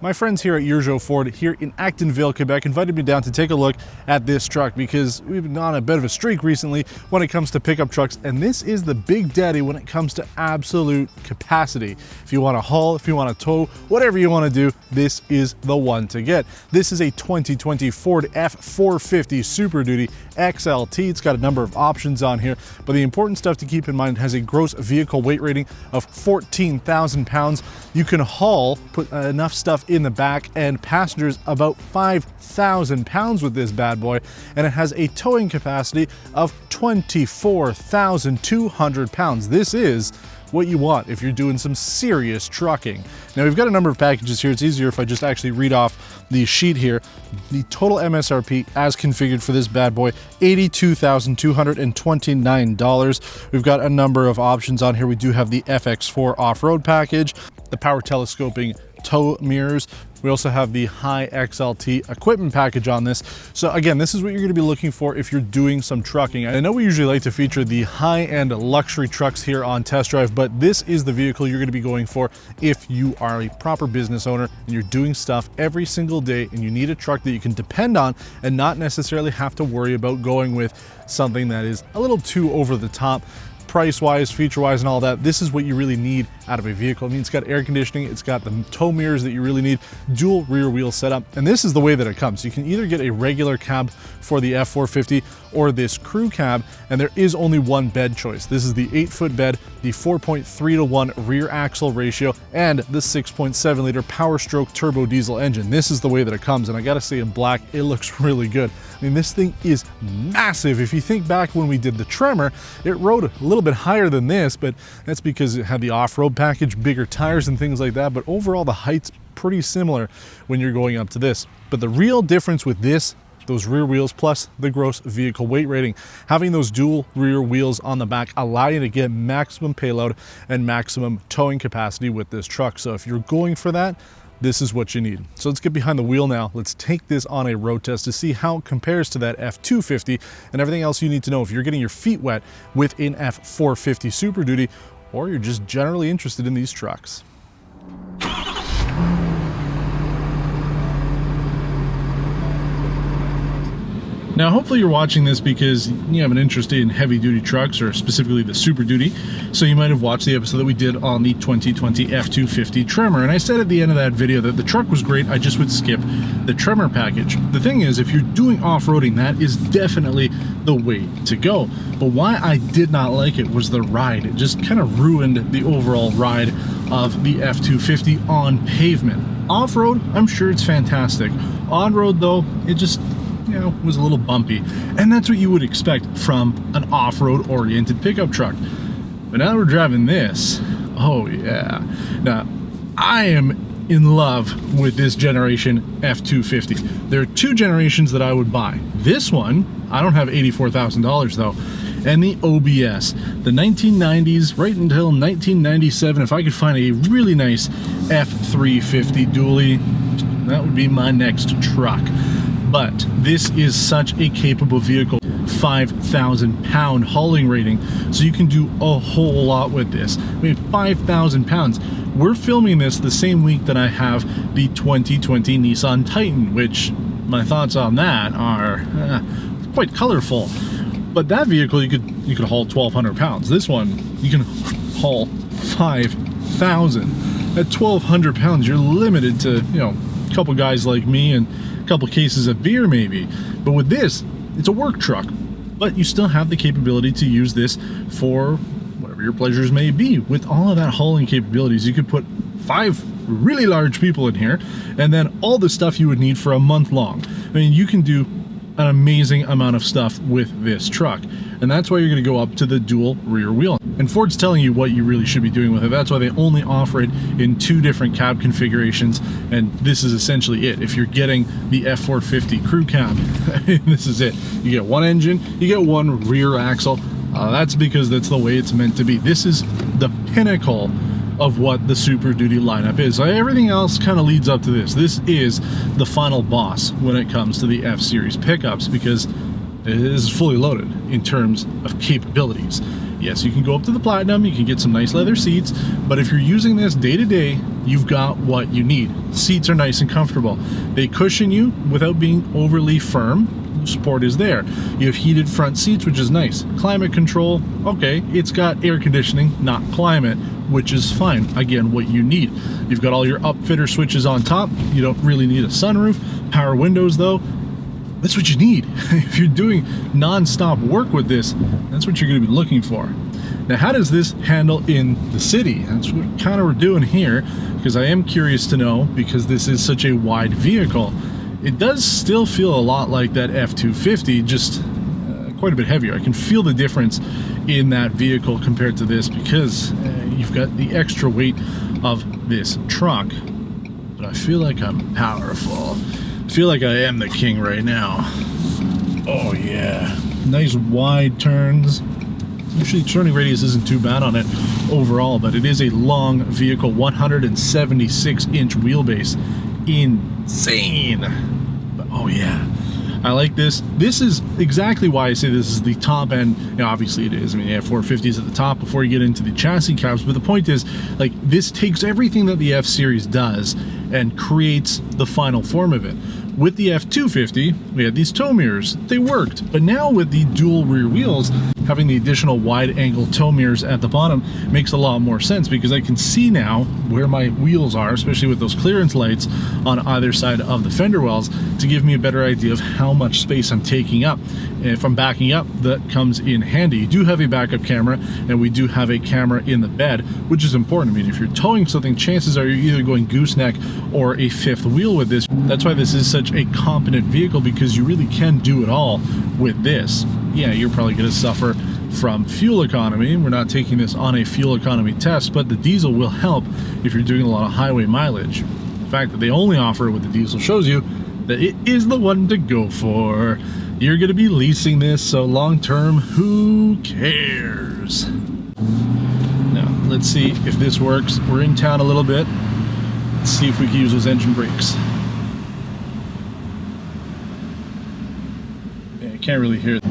My friends here at Urgeau Ford here in Actonville, Quebec invited me down to take a look at this truck because we've been on a bit of a streak recently when it comes to pickup trucks, and this is the big daddy when it comes to absolute capacity. If you want to haul, if you want to tow, whatever you want to do, this is the one to get. This is a 2020 Ford F-450 Super Duty XLT. It's got a number of options on here, but the important stuff to keep in mind, it has a gross vehicle weight rating of 14,000 pounds. You can haul, put enough stuff in the back, and passengers about 5,000 pounds with this bad boy, and it has a towing capacity of 24,200 pounds. This is what you want if you're doing some serious trucking. Now we've got a number of packages here. It's easier if I just actually read off the sheet here. The total MSRP as configured for this bad boy, $82,229. We've got a number of options on here. We do have the FX4 off-road package, the power telescoping tow mirrors. We also have the high XLT equipment package on this. So again, this is what you're going to be looking for if you're doing some trucking. I know we usually like to feature the high-end luxury trucks here on Test Drive, but this is the vehicle you're going to be going for if you are a proper business owner and you're doing stuff every single day and you need a truck that you can depend on and not necessarily have to worry about going with something that is a little too over the top. Price-wise, feature-wise, and all that. This is what you really need out of a vehicle. I mean, it's got air conditioning, it's got the tow mirrors that you really need, dual rear wheel setup, and this is the way that it comes. You can either get a regular cab for the F-450 or this crew cab, and there is only one bed choice. This is the 8-foot bed, the 4.3:1 rear axle ratio, and the 6.7-liter Power Stroke turbo diesel engine. This is the way that it comes, and I gotta say, in black, it looks really good. I mean, this thing is massive. If you think back when we did the Tremor, it rode a little bit higher than this, but that's because it had the off-road package, bigger tires and things like that, but overall the height's pretty similar when you're going up to this. But the real difference with this, those rear wheels plus the gross vehicle weight rating, having those dual rear wheels on the back allow you to get maximum payload and maximum towing capacity with this truck. So if you're going for that, this is what you need. So let's get behind the wheel now. Let's take this on a road test to see how it compares to that F-250 and everything else you need to know if you're getting your feet wet with an F-450 Super Duty, or you're just generally interested in these trucks. Now, hopefully you're watching this because you have an interest in heavy-duty trucks, or specifically the Super Duty, so you might have watched the episode that we did on the 2020 F-250 Tremor, and I said at the end of that video that the truck was great, I just would skip the Tremor package. The thing is, if you're doing off-roading, that is definitely the way to go. But why I did not like it was the ride. It just kind of ruined the overall ride of the F-250 on pavement. Off-road, I'm sure it's fantastic. On-road, though, it just, you know, was a little bumpy, and that's what you would expect from an off-road oriented pickup truck. But now we're driving this, oh yeah. Now, I am in love with this generation F-250. There are two generations that I would buy. This one, I don't have $84,000 though, and the OBS. The 1990s right until 1997, if I could find a really nice F-350 dually, that would be my next truck. But this is such a capable vehicle, 5,000 pound hauling rating, so you can do a whole lot with this. I mean, 5,000 pounds. We're filming this the same week that I have the 2020 Nissan Titan, which my thoughts on that are quite colorful. But that vehicle, you could haul 1,200 pounds. This one, you can haul 5,000. At 1,200 pounds, you're limited to, you know, a couple guys like me and a couple cases of beer maybe. But with this, it's a work truck, but you still have the capability to use this for whatever your pleasures may be. With all of that hauling capabilities, you could put 5 really large people in here, and then all the stuff you would need for a month long. I mean, you can do an amazing amount of stuff with this truck, and that's why you're going to go up to the dual rear wheel. And Ford's telling you what you really should be doing with it. That's why they only offer it in 2 different cab configurations, and this is essentially it. If you're getting the F-450 crew cab, this is it. You get one engine, you get one rear axle. That's because that's the way it's meant to be. This is the pinnacle of what the Super Duty lineup is. So everything else kind of leads up to this. This is the final boss when it comes to the F-Series pickups, because it is fully loaded in terms of capabilities. Yes, you can go up to the Platinum, you can get some nice leather seats, but if you're using this day to day, you've got what you need. Seats are nice and comfortable. They cushion you without being overly firm. Support is there. You have heated front seats, which is nice. Climate control, okay, it's got air conditioning, not climate, which is fine. Again, what you need. You've got all your upfitter switches on top. You don't really need a sunroof. Power windows though, that's what you need. If you're doing non-stop work with this, that's what you're going to be looking for. Now, how does this handle in the city? That's what kind of we're doing here, because I am curious to know, because this is such a wide vehicle. It does still feel a lot like that F-250, just quite a bit heavier. I can feel the difference in that vehicle compared to this, because you've got the extra weight of this truck. But I feel like I'm powerful. I feel like I am the king right now. Oh yeah. Nice wide turns. Usually turning radius isn't too bad on it overall, but it is a long vehicle, 176-inch wheelbase. Insane. But oh yeah, I like this. This is exactly why I say this is the top end. You know, obviously it is. I mean, you have 450s at the top before you get into the chassis cabs, but the point is, like, this takes everything that the F-Series does and creates the final form of it. With the F-250, we had these tow mirrors. They worked, but now with the dual rear wheels, having the additional wide-angle tow mirrors at the bottom makes a lot more sense, because I can see now where my wheels are, especially with those clearance lights on either side of the fender wells, to give me a better idea of how much space I'm taking up. And if I'm backing up, that comes in handy. You do have a backup camera, and we do have a camera in the bed, which is important. I mean, if you're towing something, chances are you're either going gooseneck or a fifth wheel with this. That's why this is such a competent vehicle, because you really can do it all with this. Yeah, you're probably going to suffer from fuel economy. We're not taking this on a fuel economy test, but the diesel will help if you're doing a lot of highway mileage. The fact that they only offer it with the diesel shows you that it is the one to go for. You're going to be leasing this, so long term, who cares? Now, let's see if this works. We're in town a little bit. Let's see if we can use those engine brakes. Yeah, I can't really hear it.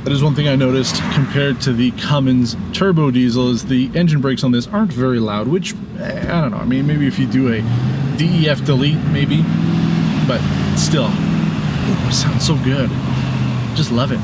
That is one thing I noticed compared to the Cummins turbo diesel, is the engine brakes on this aren't very loud, which, I don't know, I mean, maybe if you do a DEF delete, maybe, but still, ooh, it sounds so good. Just love it.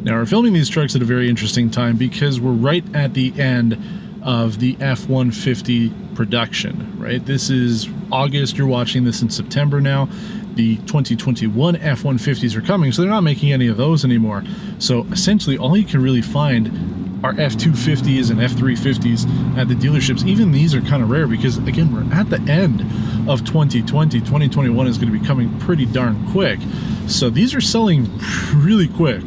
Now, we're filming these trucks at a very interesting time, because we're right at the end of the F-150 production, right? This is August, you're watching this in September now. The 2021 F-150s are coming, so they're not making any of those anymore. So essentially all you can really find are F-250s and F-350s at the dealerships. Even these are kind of rare, because again, we're at the end of 2020. 2021 is going to be coming pretty darn quick. So these are selling really quick.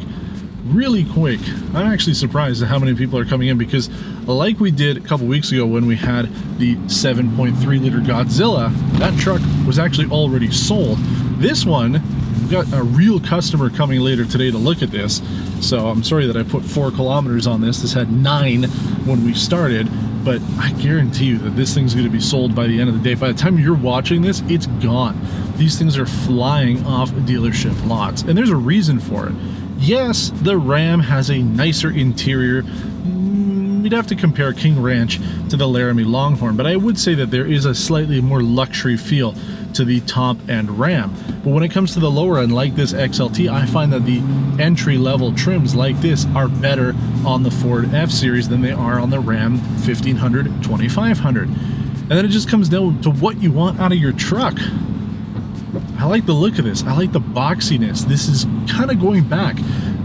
Really quick. I'm actually surprised at how many people are coming in, because like we did a couple weeks ago when we had the 7.3 liter Godzilla, that truck was actually already sold. This one, we've got a real customer coming later today to look at this, so I'm sorry that I put 4 kilometers on this. This had 9 when we started, but I guarantee you that this thing's going to be sold by the end of the day. By the time you're watching this, it's gone. These things are flying off dealership lots, and there's a reason for it. Yes, the Ram has a nicer interior. We'd have to compare King Ranch to the Laramie Longhorn, but I would say that there is a slightly more luxury feel to the top-end Ram. But when it comes to the lower end, like this XLT, I find that the entry-level trims like this are better on the Ford F-Series than they are on the Ram 1500, 2500. And then it just comes down to what you want out of your truck. I like the look of this. I like the boxiness. This is kind of going back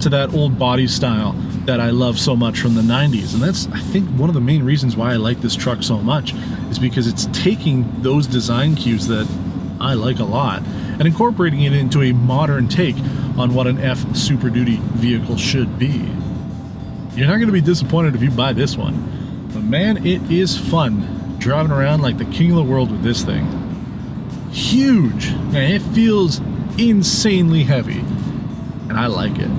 to that old body style that I love so much from the 90s. And that's, I think, one of the main reasons why I like this truck so much, is because it's taking those design cues that I like a lot and incorporating it into a modern take on what an F Super Duty vehicle should be. You're not going to be disappointed if you buy this one. But man, it is fun driving around like the king of the world with this thing. Huge, and it feels insanely heavy, and I like it.